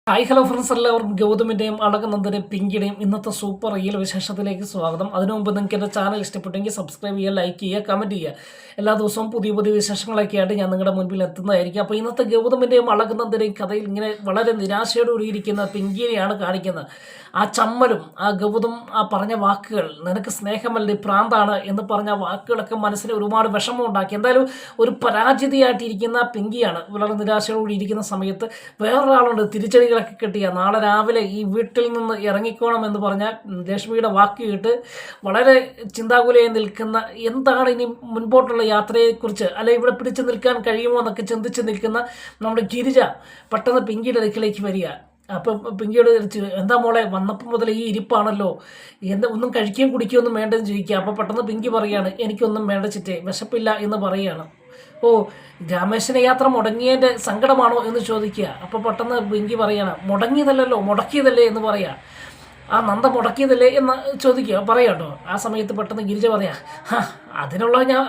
Hi hello friends, എല്ലാവർക്കും ഗൗതമിൻ്റെയും അളകനന്ദൻ്റെയും പിങ്കിയുടെയും ഇന്നത്തെ super real വിശേഷത്തിലേക്ക് സ്വാഗതം. അതിനു മുമ്പ് നിങ്ങൾക്ക് എൻ്റെ ചാനൽ ഇഷ്ടപ്പെട്ടെങ്കിൽ സബ്സ്ക്രൈബ് ചെയ്യുക, ലൈക്ക് ചെയ്യുക, കമൻറ്റ് ചെയ്യുക. എല്ലാ ദിവസവും പുതിയ പുതിയ വിശേഷങ്ങളൊക്കെ ആയിട്ട് ഞാൻ നിങ്ങളുടെ മുൻപിൽ എത്തുന്നതായിരിക്കും. അപ്പോൾ ഇന്നത്തെ ഗൗതമിൻ്റെയും അളകനന്ദൻ്റെയും കഥയിൽ ഇങ്ങനെ വളരെ നിരാശയോടുകൂടിയിരിക്കുന്ന പിങ്കിയെയാണ് കാണിക്കുന്നത്. ആ ചമ്മലും ആ ഗൗതം ആ പറഞ്ഞ വാക്കുകൾ, നിനക്ക് സ്നേഹമല്ലേ പ്രാന്താണ് എന്ന് പറഞ്ഞ വാക്കുകളൊക്കെ മനസ്സിന് ഒരുപാട് വിഷമം ഉണ്ടാക്കി. എന്തായാലും ഒരു പരാജിതയായിട്ടിരിക്കുന്ന പിങ്കിയാണ് വളരെ നിരാശയോടുകൂടി ഇരിക്കുന്ന സമയത്ത് വേറൊരാളുണ്ട് തിരിച്ചടികളൊക്കെ കിട്ടിയ നാളെ രാവിലെ ഈ വീട്ടിൽ നിന്ന് ഇറങ്ങിക്കോണം എന്ന് പറഞ്ഞ രശ്മിയുടെ വാക്ക് കേട്ട് വളരെ ചിന്താകുലയായി നിൽക്കുന്ന, എന്താണ് ഇനി മുൻപോട്ടുള്ള യാത്രയെക്കുറിച്ച്, അല്ലെ ഇവിടെ പിടിച്ചു നിൽക്കാൻ കഴിയുമോ എന്നൊക്കെ ചിന്തിച്ച് നിൽക്കുന്ന നമ്മുടെ ഗിരിജ പെട്ടെന്ന് പിങ്കിയുടെ അടുക്കിലേക്ക് വരിക. അപ്പം പിങ്കിയോട് എന്താ മോളെ, വന്നപ്പം മുതൽ ഈ ഇരിപ്പാണല്ലോ, എന്താ ഒന്നും കഴിക്കുകയും കുടിക്കുകയൊന്നും വേണ്ടെന്ന് ചോദിക്കുക. അപ്പോൾ പെട്ടെന്ന് പിങ്കി പറയുകയാണ്, എനിക്കൊന്നും വേണ്ട ചിറ്റേ, വിശപ്പില്ല എന്ന് പറയുകയാണ്. ഓ, രാമേശ്വര യാത്ര മുടങ്ങിയതിൻ്റെ സങ്കടമാണോ എന്ന് ചോദിക്കുക. അപ്പോൾ പെട്ടെന്ന് പിങ്കി പറയുകയാണ്, മുടങ്ങിയതല്ലോ മുടക്കിയതല്ലേ എന്ന് പറയുക. ആ നന്ദ മുടക്കിയതല്ലേ എന്ന് ചോദിക്കുക, പറയാം കേട്ടോ. ആ സമയത്ത് പെട്ടെന്ന് ഗിരിജ പറയാ, അതിനുള്ള ഞാൻ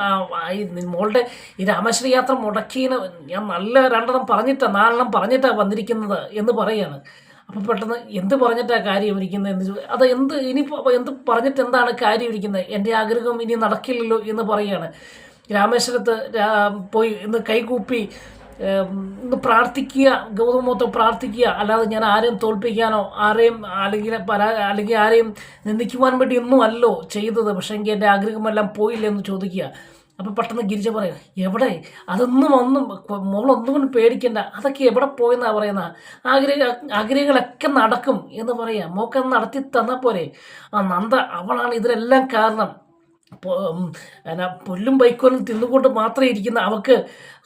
മോളുടെ ഈ രാമേശ്വര യാത്ര മുടക്കിയതിന് ഞാൻ നല്ല 4 പറഞ്ഞിട്ടാണ് വന്നിരിക്കുന്നത് എന്ന് പറയാണ്. അപ്പം പെട്ടെന്ന് എന്ത് പറഞ്ഞിട്ടാണ് കാര്യം ഇരിക്കുന്നത് എന്ന് അത് എന്ത് പറഞ്ഞിട്ട് എന്താണ് കാര്യം ഇരിക്കുന്നത്, എൻ്റെ ആഗ്രഹം ഇനി നടക്കില്ലല്ലോ എന്ന് പറയുകയാണ്. രാമേശ്വരത്ത് പോയി ഇന്ന് കൈകൂപ്പി ഇന്ന് പ്രാർത്ഥിക്കുക, ഗൗതമോത്ത് പ്രാർത്ഥിക്കുക, അല്ലാതെ ഞാൻ ആരെയും തോൽപ്പിക്കാനോ അല്ലെങ്കിൽ ആരെയും നിന്ദിക്കുവാൻ വേണ്ടി ഒന്നും അല്ലോ ചെയ്തത്, പക്ഷേ എങ്കിൽ എൻ്റെ ആഗ്രഹമെല്ലാം പോയില്ലെന്ന് ചോദിക്കുക. അപ്പോൾ പെട്ടെന്ന് ഗിരിജ പറയാം, എവിടെ ഒന്നും മോളൊന്നും കൊണ്ട് പേടിക്കണ്ട, അതൊക്കെ എവിടെ പോയെന്നാണ് പറയുന്നത്, ആഗ്രഹങ്ങളൊക്കെ നടക്കും എന്ന് പറയാം. മോക്കത് നടത്തി തന്നാൽ പോരെ. ആ നന്ദ അവളാണ് ഇതിനെല്ലാം കാരണം. പുല്ലും വൈക്കോലും തിന്നുകൊണ്ട് മാത്രമേ ഇരിക്കുന്ന അവൾക്ക്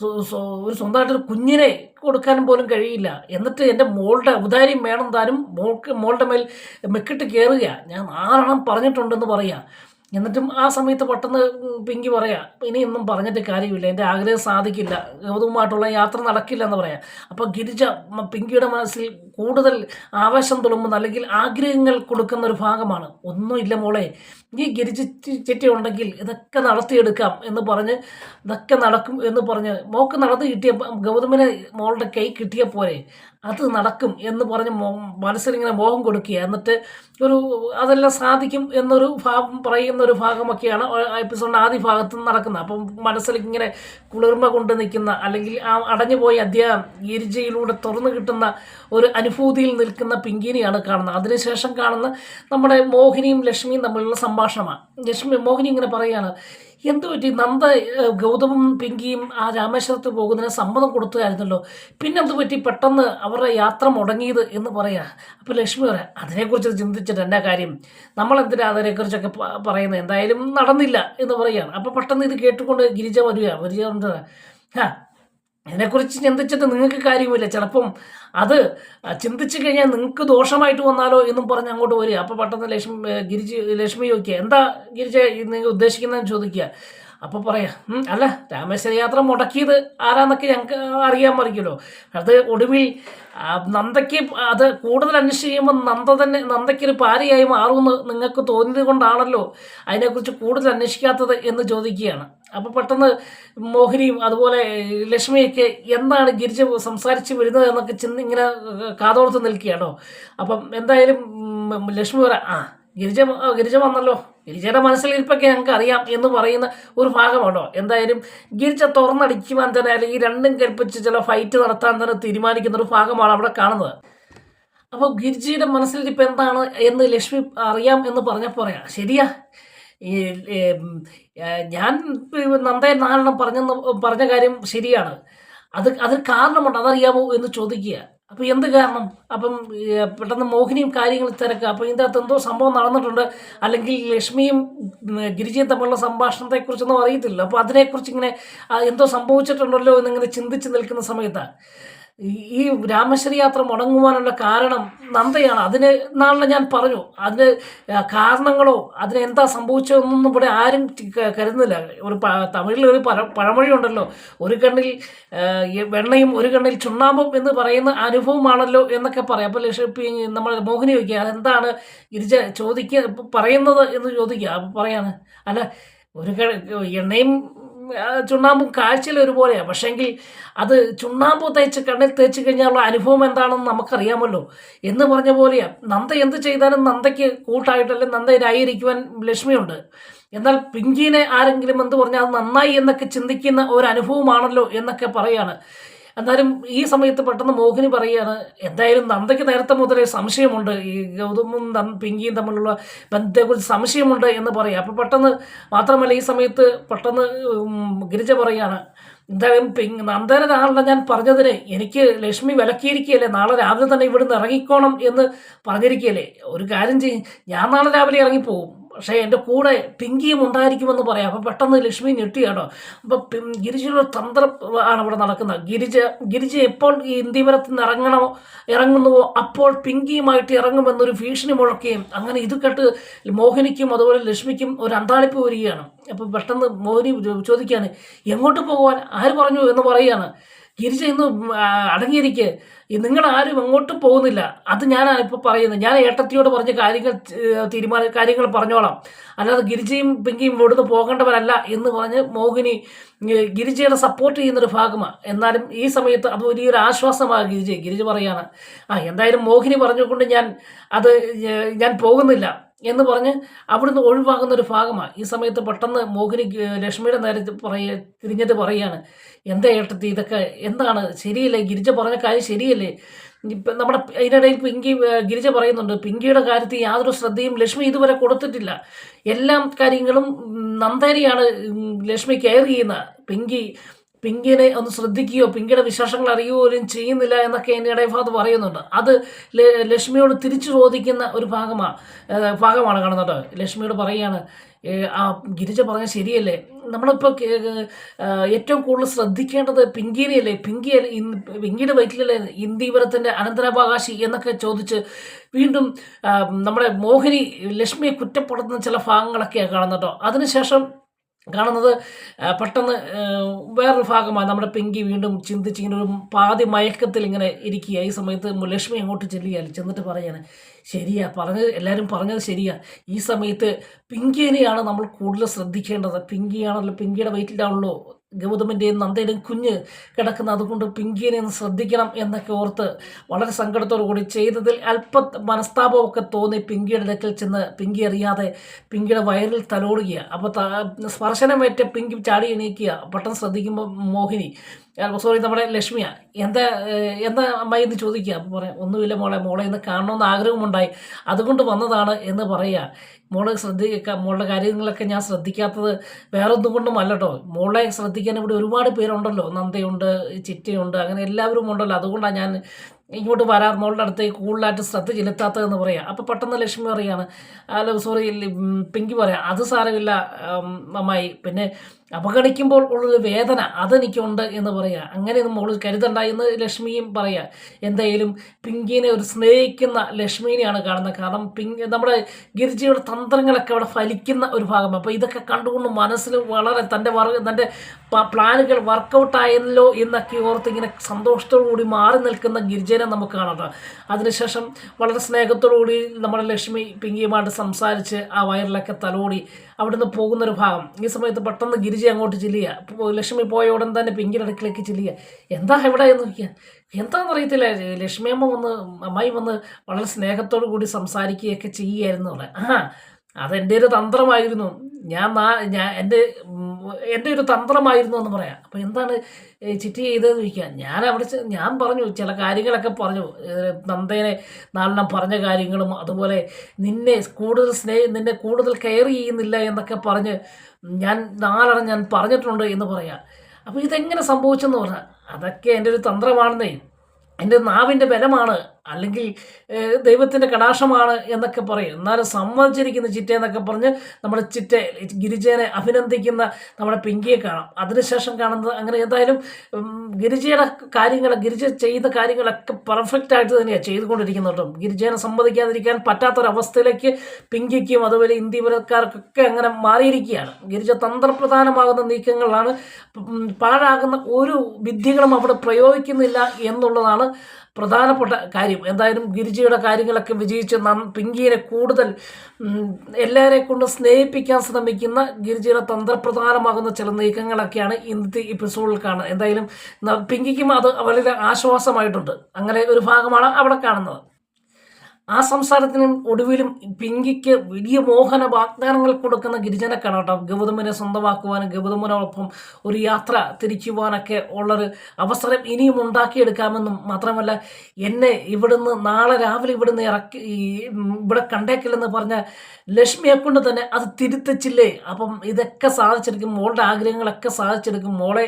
ഒരു സ്വന്തമായിട്ടൊരു കുഞ്ഞിനെ കൊടുക്കാനും പോലും കഴിയില്ല. എന്നിട്ട് എൻ്റെ മോളുടെ ഔദാര്യം വേണം താനും, മോളുടെ മേൽ മെക്കിട്ട് കയറുക, ഞാൻ 6 പറഞ്ഞിട്ടുണ്ടെന്ന് പറയുക. എന്നിട്ടും ആ സമയത്ത് പെട്ടെന്ന് പിങ്കി പറയാം, ഇനിയൊന്നും പറഞ്ഞിട്ട് കാര്യമില്ല, എൻ്റെ ആഗ്രഹം സാധിക്കില്ല, ഗൗതവുമായിട്ടുള്ള യാത്ര നടക്കില്ല എന്ന് പറയാം. അപ്പോൾ ഗിരിജ പിങ്കിയുടെ മനസ്സിൽ കൂടുതൽ ആവേശം തുളുമ്പുന്ന, അല്ലെങ്കിൽ ആഗ്രഹങ്ങൾ കൊടുക്കുന്ന ഒരു ഭാഗമാണ്. ഒന്നുമില്ല മോളെ, ഈ ഗിരിജ ചെറ്റി ഉണ്ടെങ്കിൽ ഇതൊക്കെ നടത്തിയെടുക്കാം എന്ന് പറഞ്ഞ്, ഇതൊക്കെ നടക്കും എന്ന് പറഞ്ഞ് മോക്ക് നടന്നു കിട്ടിയ ഗൗതമിനെ മോളുടെ കൈ കിട്ടിയ പോലെ അത് നടക്കും എന്ന് പറഞ്ഞ് മനസ്സിലിങ്ങനെ മോഹം കൊടുക്കുക. എന്നിട്ട് അതെല്ലാം സാധിക്കും എന്നൊരു പറയുന്ന ഒരു ഭാഗമൊക്കെയാണ് എപ്പിസോഡിൻ്റെ ആദ്യ ഭാഗത്ത് നടക്കുന്നത്. അപ്പം മനസ്സിലിങ്ങനെ കുളിർമ കൊണ്ട് നിൽക്കുന്ന, അല്ലെങ്കിൽ ആ അടഞ്ഞുപോയ അധ്യായം ഗിരിജയിലൂടെ തുറന്നു കിട്ടുന്ന ഒരു അനുഭൂതിയിൽ നിൽക്കുന്ന പിങ്കിനെയാണ് കാണുന്നത്. അതിനുശേഷം കാണുന്ന നമ്മുടെ മോഹിനിയും ലക്ഷ്മിയും തമ്മിലുള്ള സംഭാഷണമാണ്. മോഹിനി ഇങ്ങനെ പറയുകയാണ്, എന്തു പറ്റി, നന്ദ ഗൗതമും പിങ്കിയും ആ രാമേശ്വരത്ത് പോകുന്നതിന് സമ്മതം കൊടുത്തതായിരുന്നല്ലോ, പിന്നെന്ത് പറ്റി പെട്ടെന്ന് അവരുടെ യാത്ര മുടങ്ങിയത് എന്ന് പറയാം. അപ്പോൾ ലക്ഷ്മി പറയാം, അതിനെക്കുറിച്ച് ചിന്തിച്ചിട്ട് എന്നാ കാര്യം, നമ്മളെന്തിനാ അതിനെക്കുറിച്ചൊക്കെ പറയുന്നത്, എന്തായാലും നടന്നില്ല എന്ന് പറയുകയാണ്. അപ്പോൾ പെട്ടെന്ന് ഇത് കേട്ടുകൊണ്ട് ഗിരിജ വരിക ഇതിനെക്കുറിച്ച് ചിന്തിച്ചിട്ട് നിങ്ങൾക്ക് കാര്യമില്ല, ചിലപ്പം അത് ചിന്തിച്ചു കഴിഞ്ഞാൽ നിങ്ങൾക്ക് ദോഷമായിട്ട് വന്നാലോ എന്നും പറഞ്ഞ് അങ്ങോട്ട് വരിക. അപ്പോൾ പെട്ടെന്ന് ലക്ഷ്മി ചോദിക്കുക, എന്താ ഗിരിജ നിങ്ങൾ ഉദ്ദേശിക്കുന്നതെന്ന് ചോദിക്കുക. അപ്പോൾ പറയാം, അല്ല രാമേശ്വര യാത്ര മുടക്കിയത് ആരാന്നൊക്കെ ഞങ്ങൾക്ക് അറിയാൻ മറിക്കുമല്ലോ. അത് ഒടുവിൽ നന്ദയ്ക്ക് അത് കൂടുതൽ അന്വേഷിച്ച് നന്ദയ്ക്കൊരു പാരയായി മാറുമെന്ന് നിങ്ങൾക്ക് തോന്നിയത് കൊണ്ടാണല്ലോ അതിനെക്കുറിച്ച് കൂടുതൽ അന്വേഷിക്കാത്തത് എന്ന് ചോദിക്കുകയാണ്. അപ്പോൾ പെട്ടെന്ന് മോഹിനിയും അതുപോലെ ലക്ഷ്മിയൊക്കെ എന്താണ് ഗിരിജ സംസാരിച്ച് വരുന്നത് എന്നൊക്കെ ഇങ്ങനെ കാതോർത്ത് നിൽക്കുകയാണോ. അപ്പം എന്തായാലും ലക്ഷ്മി പറയാം, ഗിരിജ വന്നല്ലോ, ഗിരിജയുടെ മനസ്സിലിരിപ്പൊക്കെ ഞങ്ങൾക്ക് അറിയാം എന്ന് പറയുന്ന ഒരു ഭാഗമാണോ. എന്തായാലും ഗിരിജ തുറന്നടിക്കുവാൻ തന്നെ, അല്ലെങ്കിൽ രണ്ടും കൽപ്പിച്ച് ചില ഫൈറ്റ് നടത്താൻ തന്നെ തീരുമാനിക്കുന്ന ഒരു ഭാഗമാണ് അവിടെ കാണുന്നത്. അപ്പോൾ ഗിരിജയുടെ മനസ്സിലിരിപ്പ് എന്താണ് എന്ന് ലക്ഷ്മി അറിയാം എന്ന് പറഞ്ഞപ്പോൾ പറയാം, ശരിയാ, ഞാൻ നന്ദയെ 4 പറഞ്ഞ കാര്യം ശരിയാണ്, അതിന് കാരണമുണ്ട്, അതറിയാമോ എന്ന് ചോദിക്കുക. അപ്പോൾ എന്ത് കാരണം? അപ്പം പെട്ടെന്ന് മോഹിനിയും കാര്യങ്ങൾ തിരക്കുക. അപ്പോൾ ഇതിൻ്റെ അകത്ത് എന്തോ സംഭവം നടന്നിട്ടുണ്ട്, അല്ലെങ്കിൽ ലക്ഷ്മിയും ഗിരിജയും തമ്മിലുള്ള സംഭാഷണത്തെക്കുറിച്ചൊന്നും അറിയത്തില്ല. അപ്പോൾ അതിനെക്കുറിച്ച് ഇങ്ങനെ എന്തോ സംഭവിച്ചിട്ടുണ്ടല്ലോ എന്നിങ്ങനെ ചിന്തിച്ച് നിൽക്കുന്ന സമയത്താണ് ഈ രാമേശ്വര യാത്ര മുടങ്ങുവാനുള്ള കാരണം നന്ദയാണ്. അതിന് നാളെ ഞാൻ പറഞ്ഞു, അതിന് കാരണങ്ങളോ അതിനെന്താ സംഭവിച്ചതെന്നൊന്നും ഇവിടെ ആരും കരുതുന്നില്ല. തമിഴിൽ ഒരു പഴമൊഴി ഉണ്ടല്ലോ, ഒരു കണ്ണിൽ വെണ്ണയും ഒരു കണ്ണിൽ ചുണ്ണാമ്പും എന്ന് പറയുന്ന അനുഭവമാണല്ലോ എന്നൊക്കെ പറയാം. അപ്പോൾ നമ്മൾ മോഹിനി ചോദിക്കുക, അതെന്താണ് ഗിരിജ പറയുന്നത് എന്ന് ചോദിക്കുക. അപ്പോൾ പറയാണ്, അല്ല എണ്ണയും ചുണ്ണാമ്പും കാഴ്ചയിൽ ഒരുപോലെയാണ്. പക്ഷേങ്കിൽ അത് ചുണ്ണാമ്പ് കണ്ണിൽ തേച്ച് കഴിഞ്ഞാലുള്ള അനുഭവം എന്താണെന്ന് നമുക്കറിയാമല്ലോ. എന്ന് പറഞ്ഞ പോലെയാണ് നന്ദ എന്ത് ചെയ്താലും നന്ദയ്ക്ക് കൂട്ടായിട്ടല്ലേ നന്ദ ന്യായീകരിക്കുവാൻ ലക്ഷ്മിയുണ്ട്. എന്നാൽ പിങ്കിനെ ആരെങ്കിലും എന്ത് പറഞ്ഞാൽ അത് നന്നായി എന്നൊക്കെ ചിന്തിക്കുന്ന ഒരു അനുഭവമാണല്ലോ എന്നൊക്കെ പറയാണ്. എന്നാലും ഈ സമയത്ത് പെട്ടെന്ന് മോഹിനി പറയുകയാണ്, എന്തായാലും നന്ദയ്ക്ക് നേരത്തെ മുതലേ സംശയമുണ്ട്, ഈ ഗൗതമും പിങ്കിയും തമ്മിലുള്ള ബന്ധത്തെക്കുറിച്ച് സംശയമുണ്ട് എന്ന് പറയാം. അപ്പോൾ പെട്ടെന്ന് മാത്രമല്ല ഈ സമയത്ത് പെട്ടെന്ന് ഗിരിജ പറയുകയാണ്, എന്തായാലും നന്ദന നാളെ ഞാൻ പറഞ്ഞതിന് എനിക്ക് ലക്ഷ്മി വിലക്കിയിരിക്കുകയല്ലേ, നാളെ രാവിലെ തന്നെ ഇവിടുന്ന് ഇറങ്ങിക്കോണം എന്ന് പറഞ്ഞിരിക്കുകയല്ലേ. ഒരു കാര്യം ചെയ്യും, ഞാൻ നാളെ രാവിലെ ഇറങ്ങിപ്പോവും, പക്ഷേ എൻ്റെ കൂടെ പിങ്കിയും ഉണ്ടായിരിക്കുമെന്ന് പറയാം. അപ്പോൾ പെട്ടെന്ന് ലക്ഷ്മി ഞെട്ടിയാണോ. അപ്പോൾ ഗിരിജയുടെ തന്ത്രം ആണ് ഇവിടെ നടക്കുന്നത്. ഗിരിജ എപ്പോൾ ഈ ഇന്ത്യപുരത്ത് നിന്ന് ഇറങ്ങുന്നുവോ അപ്പോൾ പിങ്കിയുമായിട്ട് ഇറങ്ങുമെന്നൊരു ഭീഷണി മുഴക്കുകയും അങ്ങനെ ഇത് കേട്ട് മോഹിനിക്കും അതുപോലെ ലക്ഷ്മിക്കും ഒരു അന്താളിപ്പ് വരികയാണ്. അപ്പോൾ പെട്ടെന്ന് മോഹിനി ചോദിക്കുകയാണ്, എങ്ങോട്ട് പോകുവാൻ, ആര് പറഞ്ഞു എന്ന് പറയുകയാണ്. ഗിരിജ ഇന്ന് അടങ്ങിയിരിക്കെ, നിങ്ങളാരും എങ്ങോട്ടും പോകുന്നില്ല, അത് ഞാനാണ് ഇപ്പോൾ പറയുന്നത്, ഞാൻ ഏട്ടത്തിയോട് പറഞ്ഞ കാര്യങ്ങൾ പറഞ്ഞോളാം, അല്ലാതെ ഗിരിജയും പിങ്കിയും ഇവിടുന്ന് പോകേണ്ടവരല്ല എന്ന് പറഞ്ഞ് മോഹിനി ഗിരിജയുടെ സപ്പോർട്ട് ചെയ്യുന്നൊരു ഭാഗമാണ്. എന്നാലും ഈ സമയത്ത് അത് വലിയൊരു ആശ്വാസമാണ് ഗിരിജ പറയാണ്, എന്തായാലും മോഹിനി പറഞ്ഞുകൊണ്ട് ഞാൻ പോകുന്നില്ല എന്ന് പറഞ്ഞ് അവിടുന്ന് ഒഴിവാകുന്നൊരു ഭാഗമാണ്. ഈ സമയത്ത് പെട്ടെന്ന് മോഹിനി ലക്ഷ്മിയുടെ നേരെ തിരിഞ്ഞിട്ട് പറയുകയാണ്, എന്താ ഏട്ടത്തി ഇതൊക്കെ എന്താണ്, ശരിയല്ലേ, ഗിരിജ പറഞ്ഞ കാര്യം ശരിയല്ലേ. ഇപ്പം നമ്മുടെ അതിനിടയിൽ ഗിരിജ പറയുന്നുണ്ട്, പിങ്കിയുടെ കാര്യത്തിൽ യാതൊരു ശ്രദ്ധയും ലക്ഷ്മി ഇതുവരെ കൊടുത്തിട്ടില്ല, എല്ലാ കാര്യങ്ങളും നന്ദേനെയാണ് ലക്ഷ്മി കെയർ ചെയ്യുന്ന, പിങ്കിനെ ഒന്ന് ശ്രദ്ധിക്കുകയോ പിങ്കിയുടെ വിശേഷങ്ങൾ അറിയുകയോ പോലും ചെയ്യുന്നില്ല എന്നൊക്കെ എൻ്റെ ഇടയഭാഗത്ത് പറയുന്നുണ്ട്. അത് ലക്ഷ്മിയോട് തിരിച്ചു ചോദിക്കുന്ന ഒരു ഭാഗമാണ് കാണുന്നത്. ലക്ഷ്മിയോട് പറയുകയാണ്, ആ ഗിരിജ പറഞ്ഞ ശരിയല്ലേ, നമ്മളിപ്പോൾ ഏറ്റവും കൂടുതൽ ശ്രദ്ധിക്കേണ്ടത് പിങ്കിനെയല്ലേ, പിങ്കിയുടെ വയറ്റിലല്ലേ ഇന്ദീവരത്തിൻ്റെ അനന്തരാവകാശി എന്നൊക്കെ ചോദിച്ച് വീണ്ടും നമ്മുടെ മോഹിനി ലക്ഷ്മിയെ കുറ്റപ്പെടുത്തുന്ന ചില ഭാഗങ്ങളൊക്കെയാണ് കാണുന്നത്. അതിനുശേഷം കാണുന്നത് പെട്ടെന്ന് വേറൊരു ഭാഗമാണ്, നമ്മുടെ പിങ്കി വീണ്ടും ചിന്തിച്ചിങ്ങനെ ഒരു പാതി മയക്കത്തിൽ ഇങ്ങനെ ഇരിക്കുക. ഈ സമയത്ത് ലക്ഷ്മി അങ്ങോട്ട് ചെന്നിട്ട് പറയാണ്, ശരിയാ എല്ലാവരും പറഞ്ഞത് ശരിയാ, ഈ സമയത്ത് പിങ്കിനെയാണ് നമ്മൾ കൂടുതൽ ശ്രദ്ധിക്കേണ്ടത്, പിങ്കിയുടെ വയറ്റിലാണല്ലോ ഗൗതമിൻ്റെയും നന്ദയുടെയും കുഞ്ഞ് കിടക്കുന്ന, അതുകൊണ്ട് പിങ്കിനെ ഒന്ന് ശ്രദ്ധിക്കണം എന്നൊക്കെ ഓർത്ത് വളരെ സങ്കടത്തോടു കൂടി ചെയ്തതിൽ അല്പ മനസ്താപമൊക്കെ തോന്നി പിങ്കിയുടെ അടുക്കൽ ചെന്ന് പിങ്കി അറിയാതെ പിങ്കിയുടെ വയറിൽ തലോടുകയാണ്. അപ്പോൾ സ്പർശനമേറ്റ പിങ്കി ചാടി എണീക്കുക. പെട്ടെന്ന് ശ്രദ്ധിക്കുമ്പോൾ മോഹിനി നമ്മുടെ ലക്ഷ്മിയാണ്, എന്താ അമ്മായി എന്ന് ചോദിക്കുക. അപ്പോൾ പറയാം, ഒന്നുമില്ല മോളെ ഇന്ന് കാണണമെന്ന് ആഗ്രഹമുണ്ടായി, അതുകൊണ്ട് വന്നതാണ് എന്ന് പറയുക. മോളുടെ കാര്യങ്ങളൊക്കെ ഞാൻ ശ്രദ്ധിക്കാത്തത് വേറെ ഒന്നും കൊണ്ടും അല്ല കേട്ടോ, മോളെ ശ്രദ്ധിക്കാൻ ഇവിടെ ഒരുപാട് പേരുണ്ടല്ലോ, നന്ദയുണ്ട്, ചിറ്റയുണ്ട്, അങ്ങനെ എല്ലാവരും ഉണ്ടല്ലോ, അതുകൊണ്ടാണ് ഞാൻ ഇങ്ങോട്ട് മോളുടെ അടുത്തേക്ക് കൂടുതലായിട്ട് ശ്രദ്ധ ചെലുത്താത്തതെന്ന് പറയാം. അപ്പോൾ പെട്ടെന്ന് ലക്ഷ്മി പറയാണ്, പിങ്കി പറയാം, അത് സാരമില്ല അമ്മായി, പിന്നെ അവഗണിക്കുമ്പോൾ ഉള്ളൊരു വേദന അതെനിക്കുണ്ട് എന്ന് പറയാം. അങ്ങനെയൊന്നും മോള് കരുതണ്ട എന്ന് ലക്ഷ്മിയും പറയാം. എന്തായാലും പിങ്കിനെ ഒരു സ്നേഹിക്കുന്ന ലക്ഷ്മിനെയാണ് കാണുന്നത്. കാരണം നമ്മുടെ ഗിരിജയുടെ തന്ത്രങ്ങളൊക്കെ അവിടെ ഫലിക്കുന്ന ഒരു ഭാഗം. അപ്പോൾ ഇതൊക്കെ കണ്ടുകൊണ്ട് മനസ്സിൽ വളരെ തൻ്റെ പ്ലാനുകൾ വർക്കൗട്ടായല്ലോ എന്നൊക്കെ ഓർത്ത് ഇങ്ങനെ സന്തോഷത്തോടു കൂടി മാറി നിൽക്കുന്ന ഗിരിജനെ നമുക്ക് കാണാം. അതിനുശേഷം വളരെ സ്നേഹത്തോടു കൂടി നമ്മുടെ ലക്ഷ്മി പിങ്കിയുമായിട്ട് സംസാരിച്ച് ആ വയറിലൊക്കെ തലോടി അവിടുന്ന് പോകുന്നൊരു ഭാഗം. ഈ സമയത്ത് പെട്ടെന്ന് ഗിരിജ അങ്ങോട്ട് ചെല്ലുക. ലക്ഷ്മി പോയ ഉടൻ തന്നെ പിങ്കിയുടെ അടുക്കിലേക്ക് ചെല്ലുക. എന്താ എവിടെ എന്ന് നോക്കിയാൽ എന്താണെന്ന് അറിയത്തില്ല, അമ്മായി വന്ന് വളരെ സ്നേഹത്തോടു കൂടി സംസാരിക്കുകയൊക്കെ ചെയ്യുകയായിരുന്നു അവിടെ. അതെൻ്റെ ഒരു തന്ത്രമായിരുന്നു, എൻ്റെ ഒരു തന്ത്രമായിരുന്നു എന്ന് പറയാം. അപ്പോൾ എന്താണ് ചിറ്റി ചെയ്തതെന്ന് ചോദിക്കുക. ഞാൻ പറഞ്ഞു ചില കാര്യങ്ങളൊക്കെ പറഞ്ഞു, നന്ദേനെ നാളെ പറഞ്ഞ കാര്യങ്ങളും അതുപോലെ നിന്നെ കൂടുതൽ കെയർ ചെയ്യുന്നില്ല എന്നൊക്കെ പറഞ്ഞ് ഞാൻ പറഞ്ഞിട്ടുണ്ട് എന്ന് പറയാം. അപ്പോൾ ഇതെങ്ങനെ സംഭവിച്ചെന്ന് പറഞ്ഞാൽ അതൊക്കെ എൻ്റെ ഒരു തന്ത്രമാണെന്നേ, എൻ്റെ നാവിൻ്റെ ബലമാണ്, അല്ലെങ്കിൽ ദൈവത്തിൻ്റെ കടാക്ഷമാണ് എന്നൊക്കെ പറയും. എന്നാലും സമ്മതിച്ചിരിക്കുന്ന ചിറ്റ എന്നൊക്കെ പറഞ്ഞ് നമ്മുടെ ഗിരിജനെ അഭിനന്ദിക്കുന്ന നമ്മുടെ പിങ്കിയെ കാണാം. അതിനുശേഷം കാണുന്നത് അങ്ങനെ എന്തായാലും ഗിരിജ ചെയ്യുന്ന കാര്യങ്ങളൊക്കെ പെർഫെക്റ്റ് ആയിട്ട് തന്നെയാണ് ചെയ്തുകൊണ്ടിരിക്കുന്നത് കേട്ടോ. ഗിരിജനെ സമ്മതിക്കാതിരിക്കാൻ പറ്റാത്തൊരവസ്ഥയിലേക്ക് പിങ്കിക്കും അതുപോലെ ഇന്ത്യക്കാർക്കൊക്കെ അങ്ങനെ മാറിയിരിക്കുകയാണ്. ഗിരിജ തന്ത്രപ്രധാനമാകുന്ന നീക്കങ്ങളാണ്, പാഴാകുന്ന ഒരു വിദ്യകളും അവിടെ പ്രയോഗിക്കുന്നില്ല എന്നുള്ളതാണ് പ്രധാനപ്പെട്ട കാര്യം. കാര്യം. എന്തായാലും ഗിരിജയുടെ കാര്യങ്ങളൊക്കെ വിജയിച്ച് പിങ്കിയെ കൂടുതൽ എല്ലാവരെ കൊണ്ട് സ്നേഹിപ്പിക്കാൻ ശ്രമിക്കുന്ന ഗിരിജയുടെ തന്ത്രപ്രധാനമാകുന്ന ചില നീക്കങ്ങളൊക്കെയാണ് ഇന്നത്തെ എപ്പിസോഡിൽ കാണുന്നത്. എന്തായാലും പിങ്കിക്കും അത് വളരെ ആശ്വാസമായിട്ടുണ്ട്. അങ്ങനെ ഒരു ഭാഗമാണ് അവിടെ കാണുന്നത്. ആ സംസാരത്തിനും ഒടുവിലും പിങ്കിക്ക് വലിയ മോഹന വാഗ്ദാനങ്ങൾ കൊടുക്കുന്ന ഗിരിജനെ കാണാം. ഗൗതമിനെ സ്വന്തമാക്കുവാനും ഗൗതമിനോടൊപ്പം ഒരു യാത്ര തിരിക്കുവാനൊക്കെ ഉള്ളൊരു അവസരം ഇനിയും ഉണ്ടാക്കിയെടുക്കാമെന്നും മാത്രമല്ല എന്നെ ഇവിടുന്ന് നാളെ രാവിലെ ഇവിടുന്ന് ഇവിടെ കണ്ടേക്കില്ലെന്ന് പറഞ്ഞ ലക്ഷ്മിയെ കൊണ്ട് തന്നെ അത് തിരുത്തിച്ചില്ലേ. അപ്പം ഇതൊക്കെ സാധിച്ചെടുക്കും, മോളുടെ ആഗ്രഹങ്ങളൊക്കെ സാധിച്ചെടുക്കും. മോളെ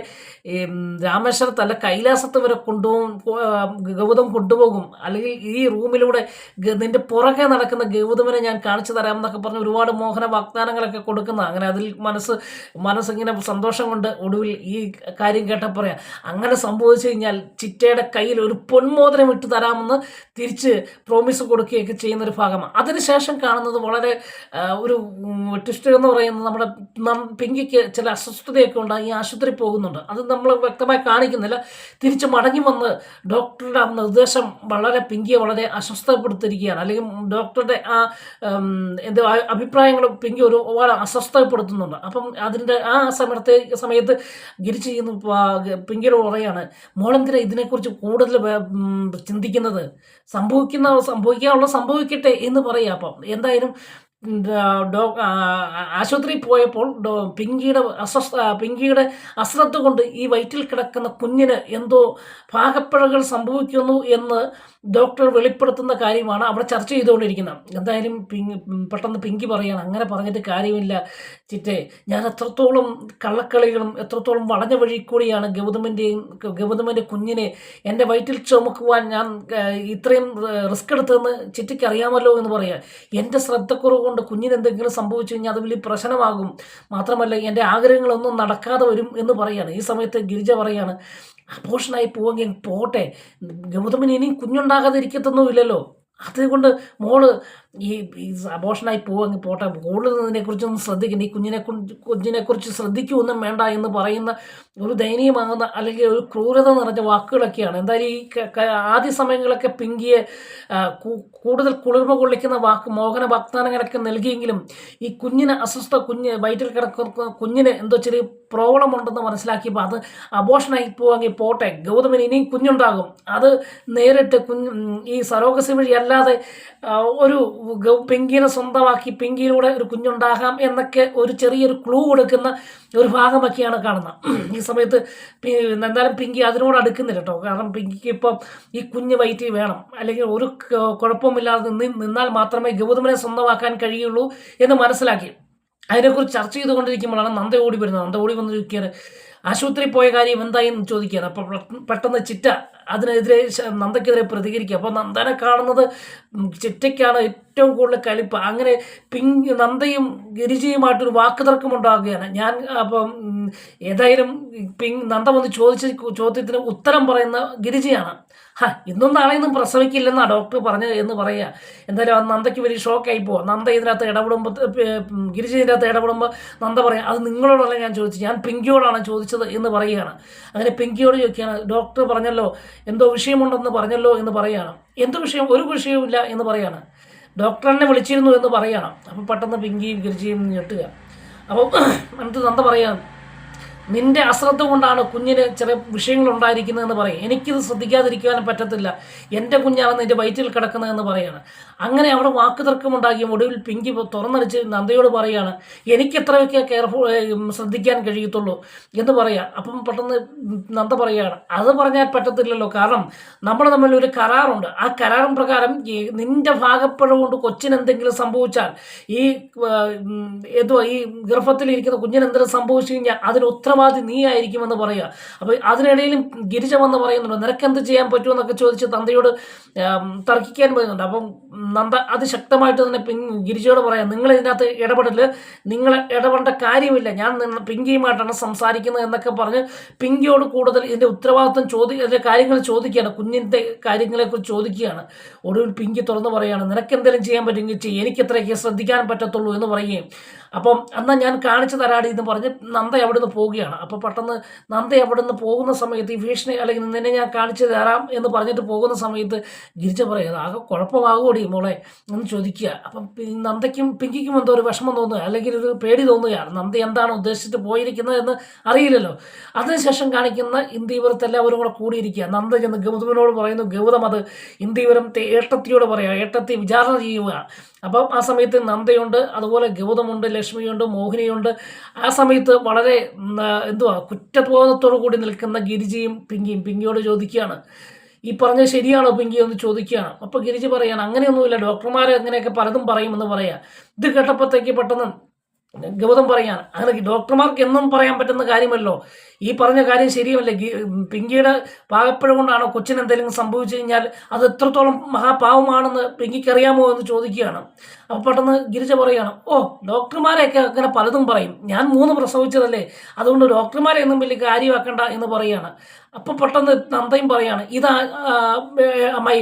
രാമേശ്വരത്തല്ല കൈലാസത്ത് വരെ ഗൗതം കൊണ്ടുപോകും. അല്ലെങ്കിൽ ഈ റൂമിലൂടെ നിന്റെ പുറകെ നടക്കുന്ന ഗൗതമിനെ ഞാൻ കാണിച്ചു തരാമെന്നൊക്കെ പറഞ്ഞ് ഒരുപാട് മോഹന വാഗ്ദാനങ്ങളൊക്കെ കൊടുക്കുന്ന, അങ്ങനെ അതിൽ മനസ്സിങ്ങനെ സന്തോഷം കൊണ്ട് ഒടുവിൽ ഈ കാര്യം കേട്ടപ്പോൾ പറയാം, അങ്ങനെ സംഭവിച്ചു കഴിഞ്ഞാൽ ചിറ്റയുടെ കയ്യിൽ ഒരു പൊന്മോതിരം ഇട്ട് തരാമെന്ന് തിരിച്ച് പ്രോമിസ് കൊടുക്കുകയൊക്കെ ചെയ്യുന്നൊരു ഭാഗമാണ്. അതിനുശേഷം കാണുന്നത് വളരെ ഒരു ട്വിസ്റ്റ് എന്ന് പറയുന്നത് നമ്മുടെ പിങ്കിക്ക് ചില അസ്വസ്ഥതയൊക്കെ ഉണ്ടായി ആശുപത്രി പോകുന്നുണ്ട്. അത് നമ്മൾ വ്യക്തമായി കാണിക്കുന്നില്ല. തിരിച്ച് മടങ്ങി വന്ന് ഡോക്ടറുടെ നിർദ്ദേശം വളരെ പിങ്കിയെ വളരെ അസ്വസ്ഥപ്പെടുത്തിയിരിക്കുകയാണ്. അല്ലെങ്കിൽ ഡോക്ടറുടെ ആ അഭിപ്രായങ്ങൾ പിങ്കി ഒരുപാട് അസ്വസ്ഥപ്പെടുത്തുന്നുണ്ട്. അപ്പം അതിൻ്റെ ആ സമയത്ത് ഗിരിച്ച് പിങ്കിയോട് പറയാണ്, മോളെന്തിനാ ഇതിനെക്കുറിച്ച് കൂടുതൽ ചിന്തിക്കുന്നത്, സംഭവിക്കാനുള്ള സംഭവിക്കട്ടെ എന്ന് പറയാം. അപ്പം എന്തായാലും ആശുപത്രിയിൽ പോയപ്പോൾ പിങ്കിയുടെ അശ്രദ്ധ കൊണ്ട് ഈ വയറ്റിൽ കിടക്കുന്ന കുഞ്ഞിന് എന്തോ ഭാഗപ്പിഴകൾ സംഭവിക്കുന്നു എന്ന് ഡോക്ടർ വെളിപ്പെടുത്തുന്ന കാര്യമാണ് അവിടെ ചർച്ച ചെയ്തുകൊണ്ടിരിക്കുന്നത്. എന്തായാലും പെട്ടെന്ന് പിങ്കി പറയാണ്, അങ്ങനെ പറഞ്ഞിട്ട് കാര്യമില്ല ചിറ്റേ, ഞാൻ എത്രത്തോളം കള്ളക്കളികളും എത്രത്തോളം വളഞ്ഞ വഴി കൂടിയാണ് ഗൗതമിൻ്റെ കുഞ്ഞിനെ എൻ്റെ വയറ്റിൽ ചുമക്കുവാൻ ഞാൻ ഇത്രയും റിസ്ക് എടുത്തതെന്ന് ചിറ്റയ്ക്ക് അറിയാമല്ലോ എന്ന് പറയാം. എൻ്റെ ശ്രദ്ധക്കുറവ് കൊണ്ട് കുഞ്ഞിന് എന്തെങ്കിലും സംഭവിച്ചു കഴിഞ്ഞാൽ അത് വലിയ പ്രശ്നമാകും, മാത്രമല്ല എൻ്റെ ആഗ്രഹങ്ങളൊന്നും നടക്കാതെ വരും എന്ന് പറയാണ്. ഈ സമയത്ത് ഗിരിജ പറയാണ്, അബോഷനായി പോവെങ്കിൽ പോട്ടെ, ഗൗതമിന് ഇനിയും കുഞ്ഞുണ്ടാകാതിരിക്കത്തൊന്നുമില്ലല്ലോ, അതുകൊണ്ട് മോള് ഈ അബോഷനായി പോവെങ്കിൽ പോട്ടെ, മോള് ഇതിനെക്കുറിച്ചൊന്നും ശ്രദ്ധിക്കണ്ട, ഈ കുഞ്ഞിനെക്കുറിച്ച് ശ്രദ്ധിക്കുകയൊന്നും വേണ്ട എന്ന് പറയുന്ന ഒരു ദയനീയമാകുന്ന അല്ലെങ്കിൽ ഒരു ക്രൂരത നിറഞ്ഞ വാക്കുകളൊക്കെയാണ്. എന്തായാലും ഈ ആദ്യ സമയങ്ങളൊക്കെ പിങ്കിയെ കൂടുതൽ കുളിർമ കൊള്ളിക്കുന്ന മോഹന വാഗ്ദാനങ്ങളൊക്കെ നൽകിയെങ്കിലും ഈ കുഞ്ഞിന് വയറ്റിൽ കിടക്കുന്ന കുഞ്ഞിന് എന്തോ ചെറിയ പ്രോബ്ലം ഉണ്ടെന്ന് മനസ്സിലാക്കിയപ്പോൾ അത് അബോഷനായി പോവെങ്കിൽ പോട്ടെ, ഗൗതമിന് ഇനിയും കുഞ്ഞുണ്ടാകും, അത് നേരിട്ട് ഈ സരോഗസി വഴി അല്ലാതെ ഒരു പിങ്കിനെ സ്വന്തമാക്കി പിങ്കിയിലൂടെ ഒരു കുഞ്ഞുണ്ടാകാം എന്നൊക്കെ ഒരു ചെറിയൊരു ക്ലൂ കൊടുക്കുന്ന ഒരു ഭാഗമൊക്കെയാണ് കാണുന്നത്. ഈ സമയത്ത് എന്തായാലും പിങ്കി അതിനോട് അടുക്കുന്നില്ല കേട്ടോ. കാരണം പിങ്കിക്ക് ഇപ്പം ഈ കുഞ്ഞ് വയറ്റിൽ വേണം, അല്ലെങ്കിൽ ഒരു കുഴപ്പമില്ലാതെ നിന്നാൽ മാത്രമേ ഗൗതമിനെ സ്വന്തമാക്കാൻ കഴിയുള്ളൂ എന്ന് മനസ്സിലാക്കി അതിനെക്കുറിച്ച് ചർച്ച ചെയ്തുകൊണ്ടിരിക്കുമ്പോഴാണ് നന്ദ ഓടി വരുന്നത്. നന്ദ ഓടി വന്ന് ചോദിക്കുകയാണ്, ആശുപത്രിയിൽ പോയ കാര്യം എന്തായെന്ന് ചോദിക്കുകയാണ്. അപ്പോൾ പെട്ടെന്ന് ചിറ്റ അതിനെതിരെ നന്ദയ്ക്കെതിരെ പ്രതികരിക്കുക. അപ്പോൾ നന്ദനെ കാണുന്നത് ചിറ്റയ്ക്കാണ് ഏറ്റവും കൂടുതൽ കലിപ്പ്. അങ്ങനെ നന്ദയും ഗിരിജയുമായിട്ടൊരു വാക്കുതർക്കമുണ്ടാകുകയാണ്. അപ്പം ഏതായാലും നന്ദ വന്ന് ചോദിച്ച ചോദ്യത്തിന് ഉത്തരം പറയുന്ന ഗിരിജയാണ്. ഇന്നും നാളെയൊന്നും പ്രസവിക്കില്ലെന്നാണ് ഡോക്ടർ പറഞ്ഞത് എന്ന് പറയുക. എന്തായാലും അത് നന്ദയ്ക്ക് വലിയ ഷോക്കായി പോവാം. നന്ദ ഇതിനകത്ത് ഗിരിജ ഇതിനകത്ത് ഇടപെടുമ്പോൾ നന്ദ പറയാം, അത് നിങ്ങളോടല്ല ഞാൻ ചോദിച്ചത്, ഞാൻ പിങ്കിയോടാണ് ചോദിച്ചത് എന്ന് പറയുകയാണ്. അങ്ങനെ പിങ്കിയോട് ചോദിക്കുകയാണ്, ഡോക്ടർ പറഞ്ഞല്ലോ എന്തോ വിഷയമുണ്ടെന്ന് പറഞ്ഞല്ലോ എന്ന് പറയുകയാണ്. എന്ത് വിഷയം? ഒരു വിഷയവുമില്ല എന്ന് പറയുകയാണ്. ഡോക്ടറിനെ വിളിച്ചിരുന്നു എന്ന് പറയുകയാണ്. അപ്പം പെട്ടെന്ന് പിങ്കിയും ഗിരിജയും ഞെട്ടുക. അപ്പം എന്നിട്ട് നന്ദ പറയാം, നിന്റെ അശ്രദ്ധ കൊണ്ടാണ് കുഞ്ഞിന് ചില വിഷയങ്ങളുണ്ടായിരിക്കുന്നതെന്ന് പറയും. എനിക്കിത് ശ്രദ്ധിക്കാതിരിക്കാനും പറ്റത്തില്ല, എൻ്റെ കുഞ്ഞാണ് നിൻ്റെ വയറ്റിൽ കിടക്കുന്നതെന്ന് പറയാണ്. അങ്ങനെ അവിടെ വാക്കുതർക്കമുണ്ടാക്കിയ ഒടുവിൽ പിങ്കി തുറന്നടിച്ച് നന്ദയോട് പറയുകയാണ്, എനിക്ക് എത്രയൊക്കെ ശ്രദ്ധിക്കാൻ കഴിയത്തുള്ളൂ എന്ന് പറയാം. അപ്പം പെട്ടെന്ന് നന്ദ പറയുകയാണ്, അത് പറഞ്ഞാൽ പറ്റത്തില്ലല്ലോ, കാരണം നമ്മൾ തമ്മിൽ ഒരു കരാറുണ്ട്, ആ കരാറും പ്രകാരം നിൻ്റെ ഭാഗപ്പുഴ കൊണ്ട് കൊച്ചിനെന്തെങ്കിലും സംഭവിച്ചാൽ ഈ ഗർഭത്തിലിരിക്കുന്ന കുഞ്ഞിനെന്തെങ്കിലും സംഭവിച്ചു കഴിഞ്ഞാൽ അതിന് ഉത്തരവാദി നീ ആയിരിക്കുമെന്ന് പറയുക. അപ്പോൾ അതിനിടയിലും ഗിരിജ വന്ന് പറയുന്നുണ്ട്, നിനക്കെന്ത് ചെയ്യാൻ പറ്റുമെന്നൊക്കെ ചോദിച്ച് നന്ദയോട് തർക്കിക്കാൻ പോകുന്നുണ്ട്. അപ്പം നന്ദ അതിശക്തമായിട്ട് തന്നെ ഗിരിജയോട് പറയാം, നിങ്ങൾ ഇതിനകത്ത് ഇടപെടല്, നിങ്ങൾ ഇടപെടേണ്ട കാര്യമില്ല, ഞാൻ പിങ്കിയുമായിട്ടാണ് സംസാരിക്കുന്നത് എന്നൊക്കെ പറഞ്ഞ് പിങ്കിയോട് കൂടുതൽ ഇതിൻ്റെ ഉത്തരവാദിത്വം ഇതിൻ്റെ കാര്യങ്ങൾ ചോദിക്കുകയാണ്, കുഞ്ഞിൻ്റെ കാര്യങ്ങളെക്കുറിച്ച് ചോദിക്കുകയാണ്. ഒടുവിൽ പിങ്കി തുറന്ന് പറയുകയാണ്, നിനക്കെന്തെങ്കിലും ചെയ്യാൻ പറ്റുമെങ്കിൽ ചെയ്യും, എനിക്ക് എത്രയൊക്കെ ശ്രദ്ധിക്കാൻ പറ്റത്തുള്ളൂ എന്ന് പറയുകയും അപ്പം എന്നാൽ ഞാൻ കാണിച്ചു തരാടി എന്ന് പറഞ്ഞ് നന്ദ അവിടെ നിന്ന് പോവുകയാണ്. അപ്പോൾ പെട്ടെന്ന് നന്ദ അവിടെ നിന്ന് പോകുന്ന സമയത്ത് ഈ ഭീഷണി അല്ലെങ്കിൽ നിന്നെ ഞാൻ കാണിച്ചു തരാം എന്ന് പറഞ്ഞിട്ട് പോകുന്ന സമയത്ത് ഗിരിജ പറയുക ആകെ കുഴപ്പമാകുമോടി മോളെ എന്ന് ചോദിക്കുക. അപ്പം നന്ദയ്ക്കും പിങ്കിക്കും എന്തോ ഒരു വിഷമം തോന്നുക അല്ലെങ്കിൽ ഒരു പേടി തോന്നുകയാണ്. നന്ദ എന്താണ് ഉദ്ദേശിച്ചിട്ട് പോയിരിക്കുന്നത് എന്ന് അറിയില്ലല്ലോ. അതിനുശേഷം കാണിക്കുന്ന ഇന്ദീവരത്ത് എല്ലാവരും കൂടെ കൂടിയിരിക്കുക. നന്ദ ചെന്ന് ഗൗതമിനോട് പറയുന്നു. ഗൗതം അത് ഇന്ദീവരം ഏട്ടത്തിയോട് പറയുക. ഏട്ടത്തി വിചാരണ ചെയ്യുകയാണ്. അപ്പം ആ സമയത്ത് നന്ദയുണ്ട്, അതുപോലെ ഗൗതമുണ്ട്, ലക്ഷ്മിയുണ്ട്, മോഹിനിയുണ്ട്. ആ സമയത്ത് വളരെ കുറ്റബോധത്തോടു കൂടി നിൽക്കുന്ന ഗിരിജയും പിങ്കിയോട് ചോദിക്കുകയാണ്, ഈ പറഞ്ഞത് ശരിയാണോ പിങ്കി എന്ന് ചോദിക്കുകയാണ്. അപ്പോൾ ഗിരിജ പറയാണ് അങ്ങനെയൊന്നുമില്ല, ഡോക്ടർമാർ അങ്ങനെയൊക്കെ പലതും പറയുമെന്ന് പറയാം. ഇത് കേട്ടപ്പോഴത്തേക്ക് പെട്ടെന്ന് ഗൗതം പറയാണ് അങ്ങനെ ഡോക്ടർമാർക്ക് എന്നും പറയാൻ പറ്റുന്ന കാര്യമല്ലോ, ഈ പറഞ്ഞ കാര്യം ശരിയല്ലേ, പിങ്കിയുടെ പാകപ്പിഴ കൊണ്ടാണോ കൊച്ചിന് എന്തെങ്കിലും സംഭവിച്ചു കഴിഞ്ഞാൽ അത് എത്രത്തോളം മഹാപാവമാണെന്ന് പിങ്കിക്ക് അറിയാമോ എന്ന് ചോദിക്കുകയാണ്. അപ്പോൾ പെട്ടെന്ന് ഗിരിജ പറയുകയാണ് ഡോക്ടർമാരെയൊക്കെ അങ്ങനെ പലതും പറയും, ഞാൻ 3 പ്രസവിച്ചതല്ലേ, അതുകൊണ്ട് ഡോക്ടർമാരെ ഒന്നും വലിയ കാര്യമാക്കണ്ട എന്ന് പറയുകയാണ്. അപ്പോൾ പെട്ടെന്ന് നന്ദയും പറയാണ് ഇതാ അമ്മായി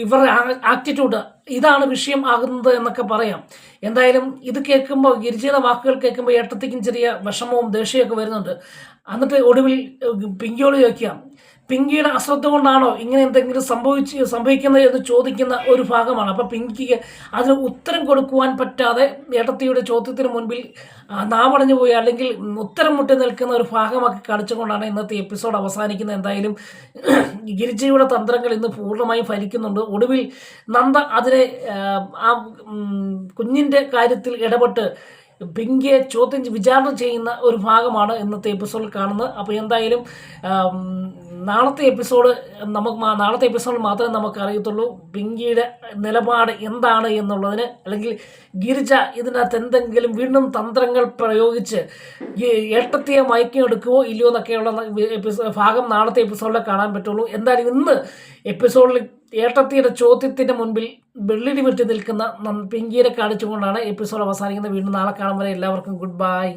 ഇവരുടെ ആറ്റിറ്റ്യൂഡ് ഇതാണ് വിഷയം ആകുന്നത് എന്നൊക്കെ പറയാം. എന്തായാലും ഇത് കേൾക്കുമ്പോൾ ഗിരിജയുടെ വാക്കുകൾ കേൾക്കുമ്പോൾ ഏട്ടത്തിക്കും ചെറിയ വിഷമവും ദേഷ്യമൊക്കെ വരുന്നുണ്ട്. എന്നിട്ട് ഒടുവിൽ പിങ്കിയോട് ചോദിക്കാം, പിങ്കിയുടെ അശ്രദ്ധ കൊണ്ടാണോ ഇങ്ങനെ എന്തെങ്കിലും സംഭവിക്കുന്നത് എന്ന് ചോദിക്കുന്ന ഒരു ഭാഗമാണ്. അപ്പോൾ പിങ്കിക്ക് അതിന് ഉത്തരം കൊടുക്കുവാൻ പറ്റാതെ ഏട്ടത്തിയുടെ ചോദ്യത്തിന് മുൻപിൽ നാവടഞ്ഞു പോയി അല്ലെങ്കിൽ ഉത്തരം മുട്ടി നിൽക്കുന്ന ഒരു ഭാഗമാക്കി കാണിച്ചുകൊണ്ടാണ് ഇന്നത്തെ എപ്പിസോഡ് അവസാനിക്കുന്നത്. എന്തായാലും ഗിരിജയുടെ തന്ത്രങ്ങൾ ഇന്ന് പൂർണ്ണമായും ഫലിക്കുന്നുണ്ട്. ഒടുവിൽ നന്ദ അതിനെ ആ കുഞ്ഞിൻ്റെ കാര്യത്തിൽ ഇടപെട്ട് പിങ്കിയെ വിചാരണ ചെയ്യുന്ന ഒരു ഭാഗമാണ് ഇന്നത്തെ എപ്പിസോഡിൽ കാണുന്നത്. അപ്പോൾ എന്തായാലും നാളത്തെ എപ്പിസോഡിൽ മാത്രമേ നമുക്ക് അറിയത്തുള്ളൂ പിങ്കിയുടെ നിലപാട് എന്താണ് എന്നുള്ളതിന്, അല്ലെങ്കിൽ ഗിരിജ ഇതിനകത്ത് എന്തെങ്കിലും വീണ്ടും തന്ത്രങ്ങൾ പ്രയോഗിച്ച് ഏട്ടത്തിയെ മയക്കിയെടുക്കുമോ ഇല്ലയോ എന്നൊക്കെയുള്ള ഭാഗം നാളത്തെ എപ്പിസോഡിൽ കാണാൻ പറ്റുള്ളൂ. എന്തായാലും ഇന്ന് എപ്പിസോഡിൽ ഏട്ടത്തിയുടെ ചോദ്യത്തിൻ്റെ മുൻപിൽ വെള്ളിടി വെട്ടി നിൽക്കുന്ന പിങ്കിയെ കാണിച്ചുകൊണ്ടാണ് എപ്പിസോഡ് അവസാനിക്കുന്നത്. വീണ്ടും നാളെ കാണും വരെ എല്ലാവർക്കും ഗുഡ് ബൈ.